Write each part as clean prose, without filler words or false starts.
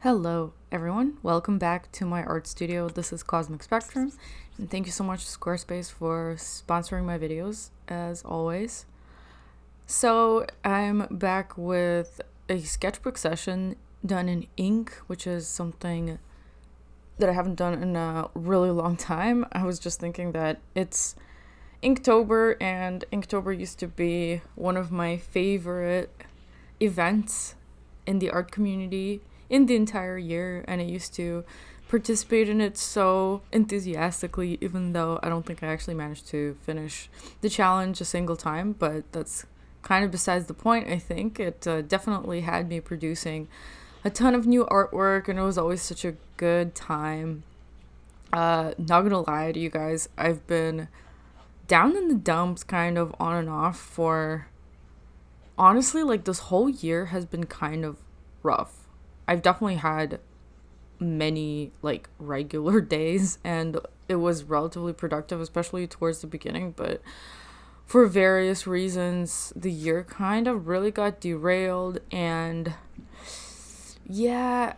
Hello everyone, welcome back to my art studio. This is Cosmic Spectrum, and thank you so much Squarespace for sponsoring my videos as always. So I'm back with a sketchbook session done in ink, which is something that I haven't done in a really long time. I was just thinking that it's Inktober, and Inktober used to be one of my favorite events in the art community in the entire year, and I used to participate in it so enthusiastically, even though I don't think I actually managed to finish the challenge a single time, but that's kind of besides the point. I think it definitely had me producing a ton of new artwork, and it was always such a good time. Not gonna lie to you guys, I've been down in the dumps kind of on and off for honestly, like, this whole year has been kind of rough. I've definitely had many like regular days, and it was relatively productive, especially towards the beginning, but for various reasons the year kind of really got derailed. And yeah,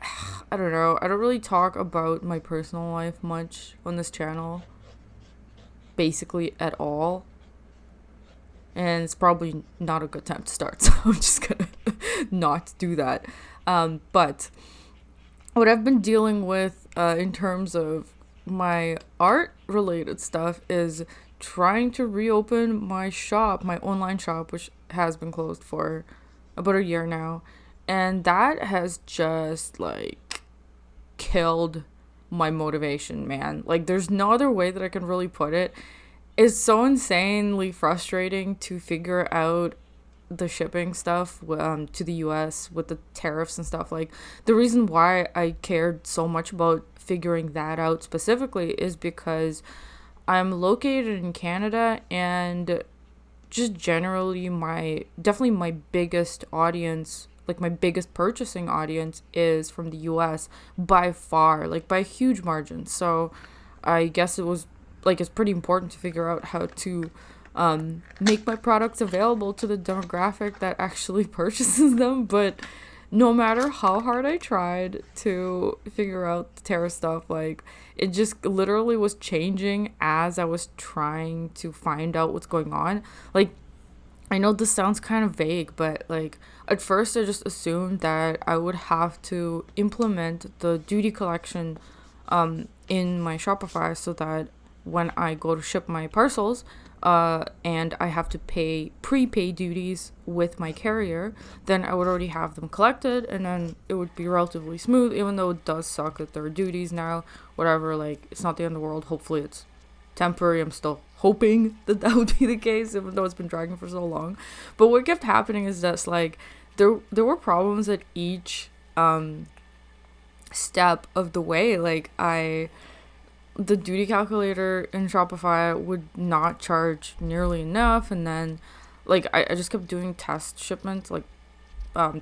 I don't know, I don't really talk about my personal life much on this channel, basically at all, and it's probably not a good time to start, so I'm just gonna not do that. But what I've been dealing with in terms of my art related stuff is trying to reopen my shop, my online shop, which has been closed for about a year now, and that has just like killed my motivation, man. Like, there's no other way that I can really put it. It's so insanely frustrating to figure out the shipping stuff to the US with the tariffs and stuff. Like, the reason why I cared so much about figuring that out specifically is because I'm located in Canada, and just generally my biggest audience, like my biggest purchasing audience, is from the US by far, like by a huge margin. So I guess it was like, it's pretty important to figure out how to make my products available to the demographic that actually purchases them. But no matter how hard I tried to figure out the tariff stuff, like, it just literally was changing as I was trying to find out what's going on. Like, I know this sounds kind of vague, but like, at first I just assumed that I would have to implement the duty collection in my Shopify, so that when I go to ship my parcels, and I have to prepay duties with my carrier, then I would already have them collected, and then it would be relatively smooth, even though it does suck that there are duties now, whatever. Like, it's not the end of the world. Hopefully it's temporary. I'm still hoping that would be the case, even though it's been dragging for so long. But what kept happening is just like, there were problems at each step of the way. Like, the duty calculator in Shopify would not charge nearly enough, and then like I just kept doing test shipments, like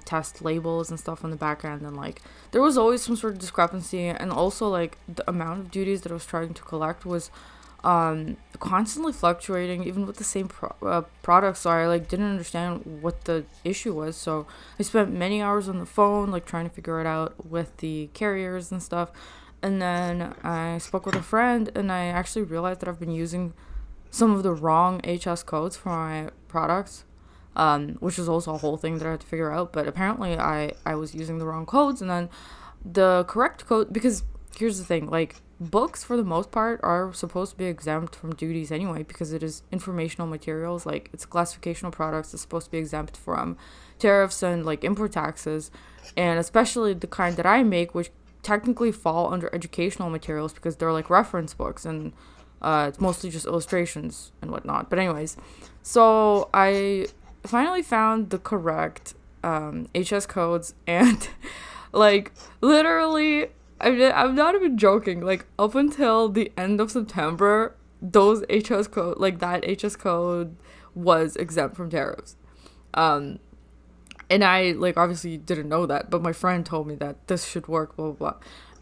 test labels and stuff on the back end, and like there was always some sort of discrepancy. And also, like, the amount of duties that I was trying to collect was constantly fluctuating, even with the same product. So I like didn't understand what the issue was, so I spent many hours on the phone, like, trying to figure it out with the carriers and stuff. And then I spoke with a friend, and I actually realized that I've been using some of the wrong HS codes for my products, which is also a whole thing that I had to figure out. But apparently I was using the wrong codes, and then the correct code, because here's the thing, like, books for the most part are supposed to be exempt from duties anyway, because it is informational materials. Like, it's classificational products. It's supposed to be exempt from tariffs and like import taxes, and especially the kind that I make, which technically fall under educational materials because they're like reference books, and it's mostly just illustrations and whatnot. But anyways, so I finally found the correct HS codes, and like, literally, I'm not even joking, like, up until the end of September, those HS code, like, that HS code was exempt from tariffs. And I, like, obviously didn't know that, but my friend told me that this should work, blah, blah, blah.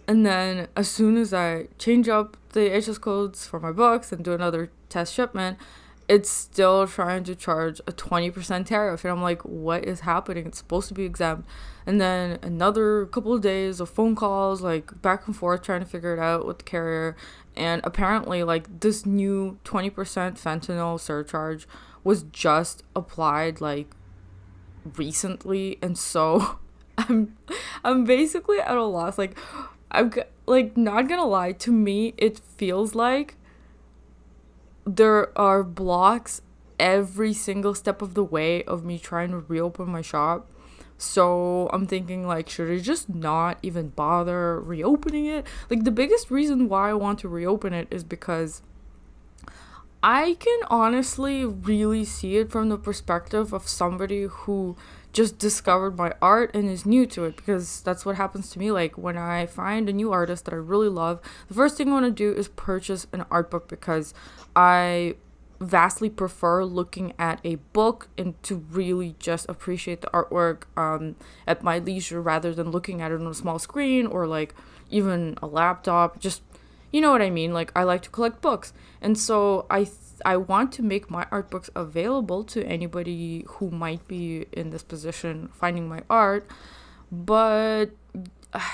And then as soon as I change up the HS codes for my books and do another test shipment, it's still trying to charge a 20% tariff. And I'm like, what is happening? It's supposed to be exempt. And then another couple of days of phone calls, like back and forth, trying to figure it out with the carrier. And apparently, like, this new 20% fentanyl surcharge was just applied, like, recently. And so I'm basically at a loss. Like, like, not gonna lie, to me, it feels like there are blocks every single step of the way of me trying to reopen my shop. So I'm thinking, like, should I just not even bother reopening it? Like, the biggest reason why I want to reopen it is because I can honestly really see it from the perspective of somebody who just discovered my art and is new to it, because that's what happens to me. Like, when I find a new artist that I really love, the first thing I want to do is purchase an art book, because I vastly prefer looking at a book and to really just appreciate the artwork at my leisure, rather than looking at it on a small screen or like even a laptop. Just, you know what I mean? Like, I like to collect books, and so I want to make my art books available to anybody who might be in this position, finding my art. But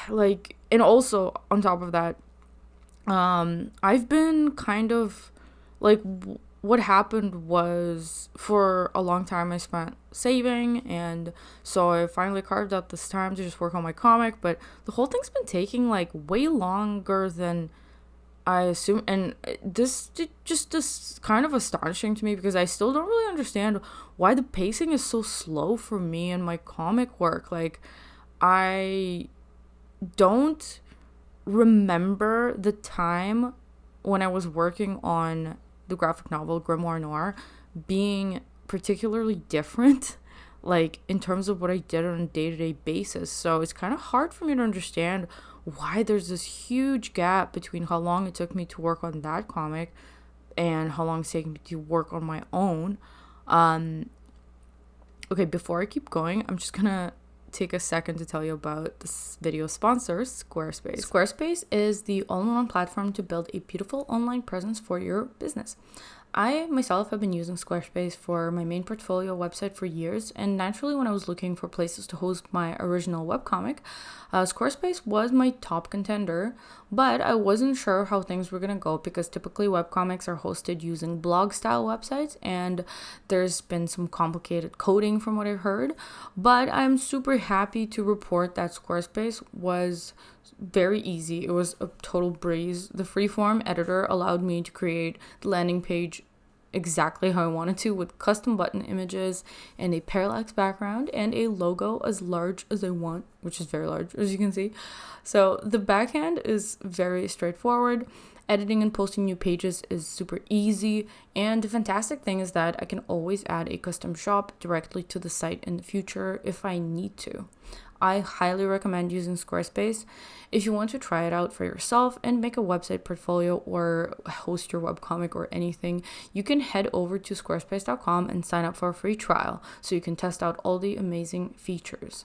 like, and also on top of that, I've been kind of like, what happened was, for a long time I spent saving, and so I finally carved out this time to just work on my comic. But the whole thing's been taking like way longer than I assume, and this just is kind of astonishing to me, because I still don't really understand why the pacing is so slow for me and my comic work. Like, I don't remember the time when I was working on the graphic novel Grimoire Noir being particularly different, like, in terms of what I did on a day-to-day basis. So it's kind of hard for me to understand why there's this huge gap between how long it took me to work on that comic and how long it's taken me to work on my own. Okay, before I keep going, I'm just gonna take a second to tell you about this video sponsor, Squarespace. Squarespace is the all-in-one platform to build a beautiful online presence for your business. I myself have been using Squarespace for my main portfolio website for years, and naturally, when I was looking for places to host my original webcomic, Squarespace was my top contender. But I wasn't sure how things were going to go, because typically webcomics are hosted using blog style websites, and there's been some complicated coding from what I've heard. But I'm super happy to report that Squarespace was very easy. It was a total breeze. The freeform editor allowed me to create the landing page exactly how I wanted to, with custom button images and a parallax background and a logo as large as I want, which is very large, as you can see. So the backhand is very straightforward. Editing and posting new pages is super easy, and the fantastic thing is that I can always add a custom shop directly to the site in the future if I need to. I highly recommend using Squarespace. If you want to try it out for yourself and make a website portfolio or host your webcomic or anything, you can head over to squarespace.com and sign up for a free trial so you can test out all the amazing features.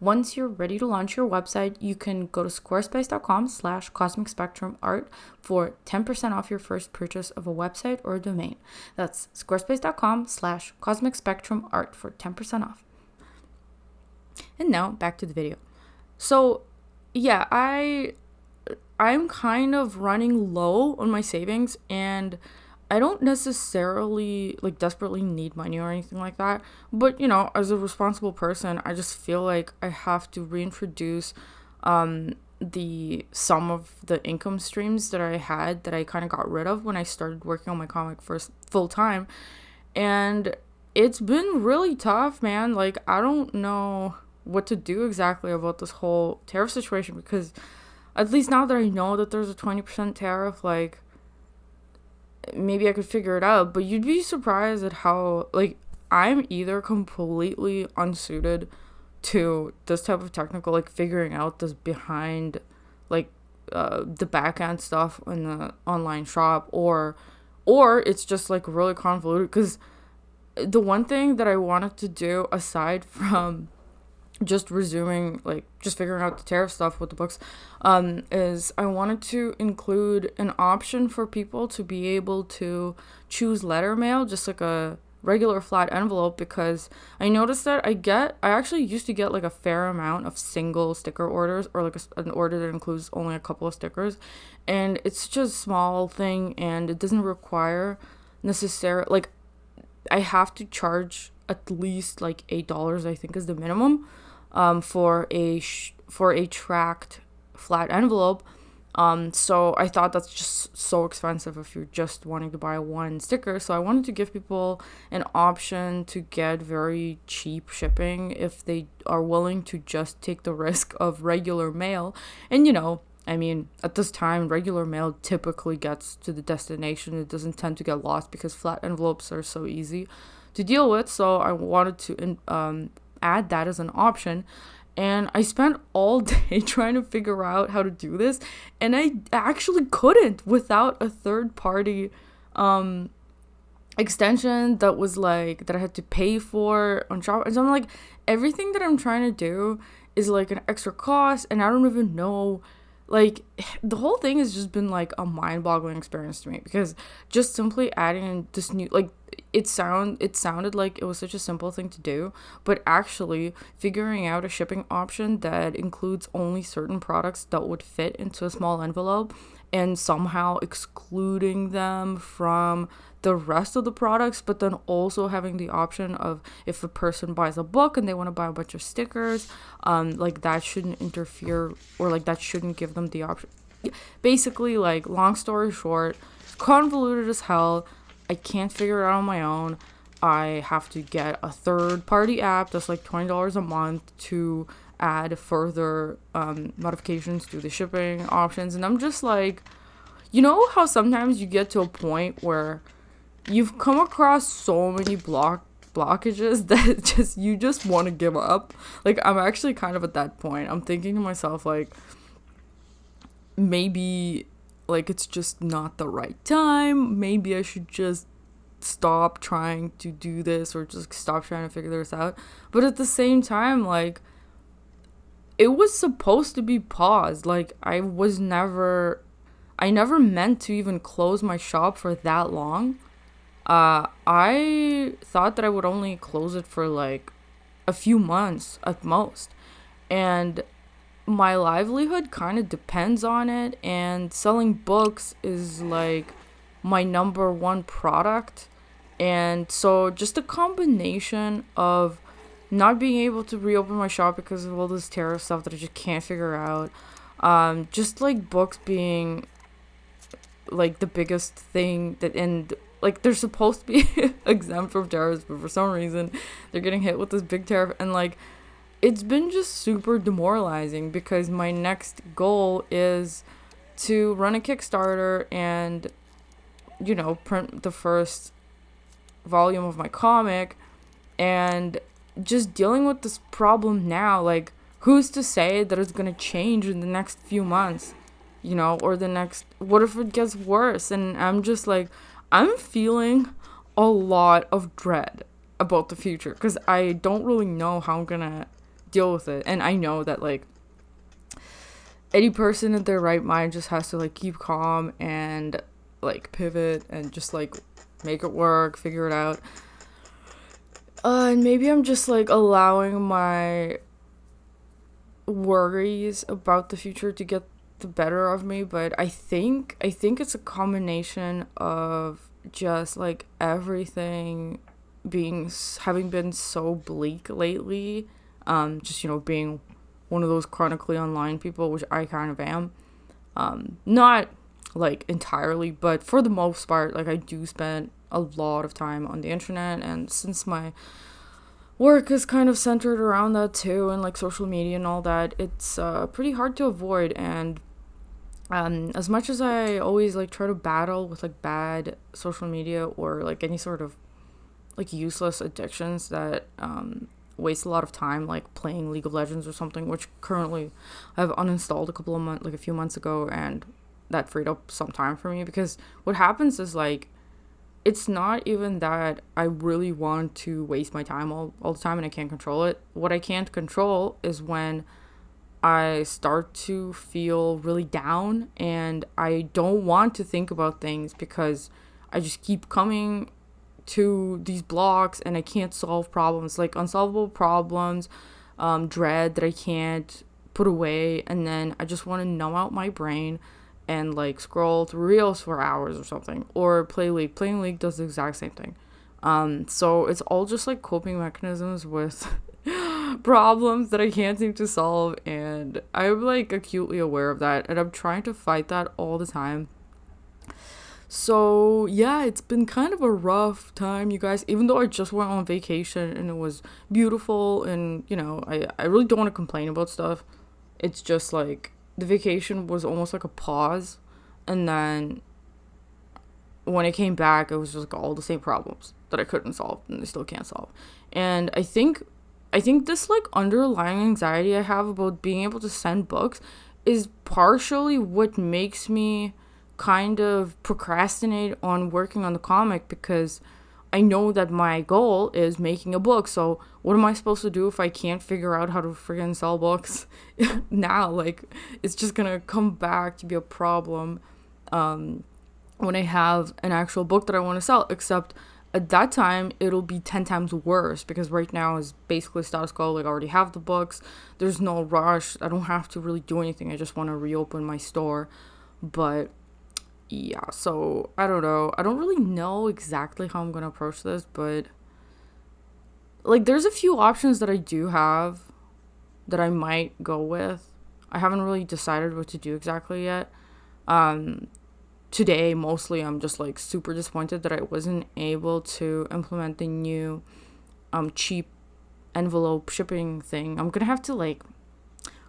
Once you're ready to launch your website, you can go to squarespace.com/cosmicspectrumart for 10% off your first purchase of a website or a domain. That's squarespace.com/cosmicspectrumart for 10% off. And now back to the video. So yeah, I'm kind of running low on my savings, and I don't necessarily like desperately need money or anything like that. But, you know, as a responsible person, I just feel like I have to reintroduce some of the income streams that I had that I kind of got rid of when I started working on my comic first full time. And it's been really tough, man. Like, I don't know what to do exactly about this whole tariff situation, because at least now that I know that there's a 20% tariff, like, maybe I could figure it out. But you'd be surprised at how, like, I'm either completely unsuited to this type of technical, like, figuring out this behind, like, the back end stuff in the online shop, or it's just, like, really convoluted. Because the one thing that I wanted to do aside from just resuming, like, just figuring out the tariff stuff with the books, is I wanted to include an option for people to be able to choose letter mail, just like a regular flat envelope, because I noticed that I actually used to get like a fair amount of single sticker orders, or like an order that includes only a couple of stickers, and it's such a small thing, and it doesn't require necessarily, like, I have to charge at least like $8, I think is the minimum, for a tracked flat envelope. So I thought that's just so expensive if you're just wanting to buy one sticker. So I wanted to give people an option to get very cheap shipping if they are willing to just take the risk of regular mail. And, you know, I mean, at this time, regular mail typically gets to the destination. It doesn't tend to get lost because flat envelopes are so easy to deal with. So I wanted to add that as an option. And I spent all day trying to figure out how to do this, and I actually couldn't without a third-party extension that was like, that I had to pay for on Shop. And so I'm like, everything that I'm trying to do is like an extra cost, and I don't even know, like, the whole thing has just been like a mind-boggling experience to me, because just simply adding in this new, like, it sounded like it was such a simple thing to do, but actually figuring out a shipping option that includes only certain products that would fit into a small envelope, and somehow excluding them from the rest of the products, but then also having the option of, if a person buys a book and they want to buy a bunch of stickers, like, that shouldn't interfere, or like that shouldn't give them the option. Basically, like, long story short, convoluted as hell. I can't figure it out on my own. I have to get a third-party app that's like $20 a month to add further modifications to the shipping options. And I'm just like, you know how sometimes you get to a point where you've come across so many blockages that you just want to give up? Like, I'm actually kind of at that point. I'm thinking to myself, like, maybe, like, it's just not the right time. Maybe I should just stop trying to do this, or just stop trying to figure this out. But at the same time, like, it was supposed to be paused. Like, I never meant to even close my shop for that long. I thought that I would only close it for like a few months at most. And my livelihood kind of depends on it, and selling books is like my number one product. And so just a combination of not being able to reopen my shop because of all this tariff stuff that I just can't figure out, just like books being like the biggest thing that, and like, they're supposed to be exempt from tariffs, but for some reason they're getting hit with this big tariff. And like, it's been just super demoralizing, because my next goal is to run a Kickstarter and, you know, print the first volume of my comic, and just dealing with this problem now. Like, who's to say that it's gonna change in the next few months, you know, or what if it gets worse? And I'm just like, I'm feeling a lot of dread about the future, because I don't really know how I'm gonna deal with it. And I know that, like, any person in their right mind just has to, like, keep calm and, like, pivot and just, like, make it work, figure it out. And maybe I'm just, like, allowing my worries about the future to get the better of me. But I think it's a combination of just, like, everything having been so bleak lately. Just, you know, being one of those chronically online people, which I kind of am. Not, like, entirely, but for the most part, like, I do spend a lot of time on the internet, and since my work is kind of centered around that too, and, like, social media and all that, it's pretty hard to avoid. And as much as I always, like, try to battle with, like, bad social media, or, like, any sort of, like, useless addictions that waste a lot of time, like playing League of Legends or something, which currently I've uninstalled a few months ago, and that freed up some time for me. Because what happens is, like, it's not even that I really want to waste my time all the time and I can't control it. What I can't control is when I start to feel really down and I don't want to think about things because I just keep coming to these blocks and I can't solve problems, like unsolvable problems, dread that I can't put away, and then I just want to numb out my brain and like scroll through reels for hours or something, or play League. Playing League does the exact same thing. So it's all just like coping mechanisms with problems that I can't seem to solve, and I'm like acutely aware of that, and I'm trying to fight that all the time. So yeah, it's been kind of a rough time, you guys, even though I just went on vacation and it was beautiful, and you know, I really don't want to complain about stuff. It's just like the vacation was almost like a pause, and then when I came back, it was just like all the same problems that I couldn't solve and I still can't solve. And I think this like underlying anxiety I have about being able to send books is partially what makes me kind of procrastinate on working on the comic, because I know that my goal is making a book. So what am I supposed to do if I can't figure out how to friggin' sell books now? Like, it's just gonna come back to be a problem when I have an actual book that I want to sell, except at that time it'll be 10 times worse, because right now is basically status quo. Like, I already have the books, there's no rush, I don't have to really do anything, I just want to reopen my store. But yeah, so I don't know, I don't really know exactly how I'm gonna approach this, but like there's a few options that I do have that I might go with. I haven't really decided what to do exactly yet. Today mostly I'm just like super disappointed that I wasn't able to implement the new cheap envelope shipping thing. I'm gonna have to like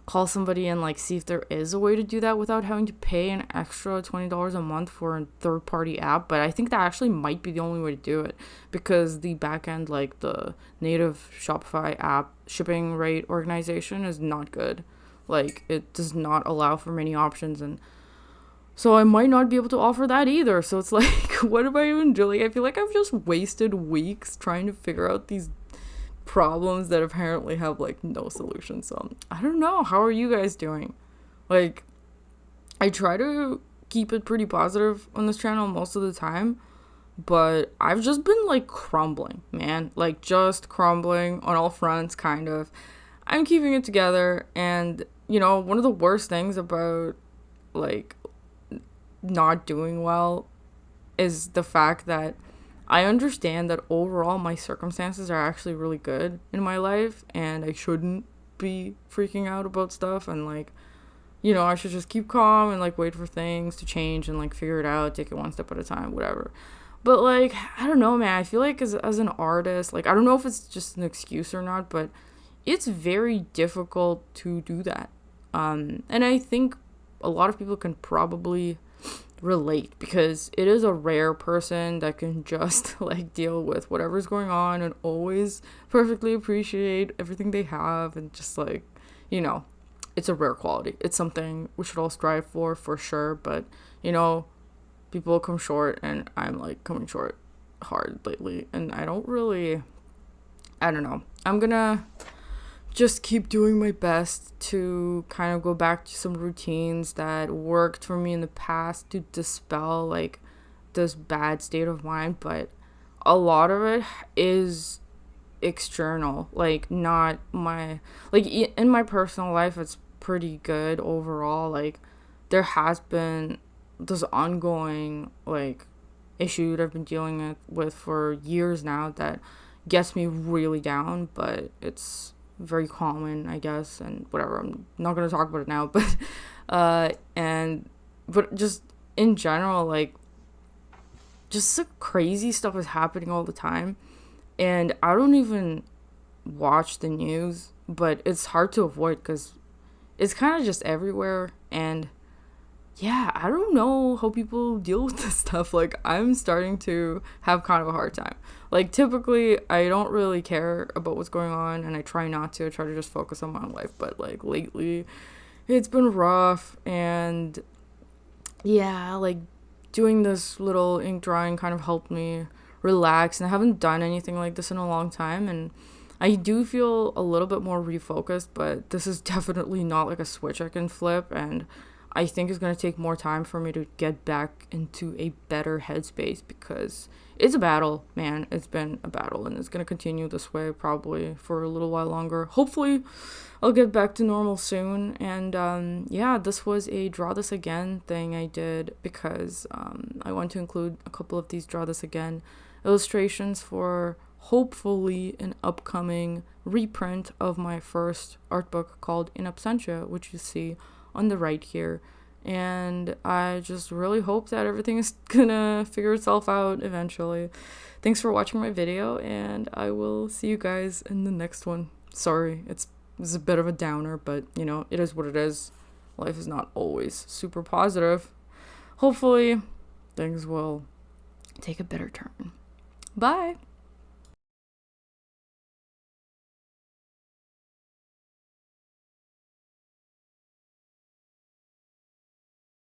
call somebody and like see if there is a way to do that without having to pay an extra $20 a month for a third-party app. But I think that actually might be the only way to do it, because the backend, like the native Shopify app shipping rate organization, is not good. Like, it does not allow for many options, and so I might not be able to offer that either. So it's like, what am I even doing? I feel like I've just wasted weeks trying to figure out these problems that apparently have like no solution. So I don't know, how are you guys doing? Like, I try to keep it pretty positive on this channel most of the time, but I've just been like crumbling, man, like just crumbling on all fronts, kind of. I'm keeping it together, and you know, one of the worst things about like not doing well is the fact that I understand that overall my circumstances are actually really good in my life, and I shouldn't be freaking out about stuff, and like, you know, I should just keep calm and like wait for things to change and like figure it out, take it one step at a time, whatever. But like, I don't know, man, I feel like as an artist, like, I don't know if it's just an excuse or not, but it's very difficult to do that. And I think a lot of people can probably relate, because it is a rare person that can just like deal with whatever's going on and always perfectly appreciate everything they have, and just like, you know, it's a rare quality. It's something we should all strive for sure, but you know, people come short, and I'm like coming short hard lately, and I don't know, I'm gonna just keep doing my best to kind of go back to some routines that worked for me in the past to dispel like this bad state of mind. But a lot of it is external, like not my, like in my personal life it's pretty good overall. Like, there has been this ongoing like issue that I've been dealing with for years now that gets me really down, but it's very common, I guess, and whatever, I'm not gonna talk about it now. But but just in general, like, just some crazy stuff is happening all the time, and I don't even watch the news, but it's hard to avoid because it's kind of just everywhere. And yeah, I don't know how people deal with this stuff. Like, I'm starting to have kind of a hard time. Like, typically, I don't really care about what's going on, and I try not to. I try to just focus on my own life. But, like, lately, it's been rough. And, yeah, like, doing this little ink drawing kind of helped me relax, and I haven't done anything like this in a long time, and I do feel a little bit more refocused, but this is definitely not like a switch I can flip, and I think it's going to take more time for me to get back into a better headspace, because it's a battle, man. It's been a battle, and it's going to continue this way probably for a little while longer. Hopefully I'll get back to normal soon. And yeah, this was a draw this again thing I did because I want to include a couple of these draw this again illustrations for hopefully an upcoming reprint of my first art book called In Absentia, which you see on the right here. And I just really hope that everything is gonna figure itself out eventually. Thanks for watching my video, and I will see you guys in the next one. Sorry, it's a bit of a downer, but you know, it is what it is. Life is not always super positive. Hopefully things will take a better turn. Bye.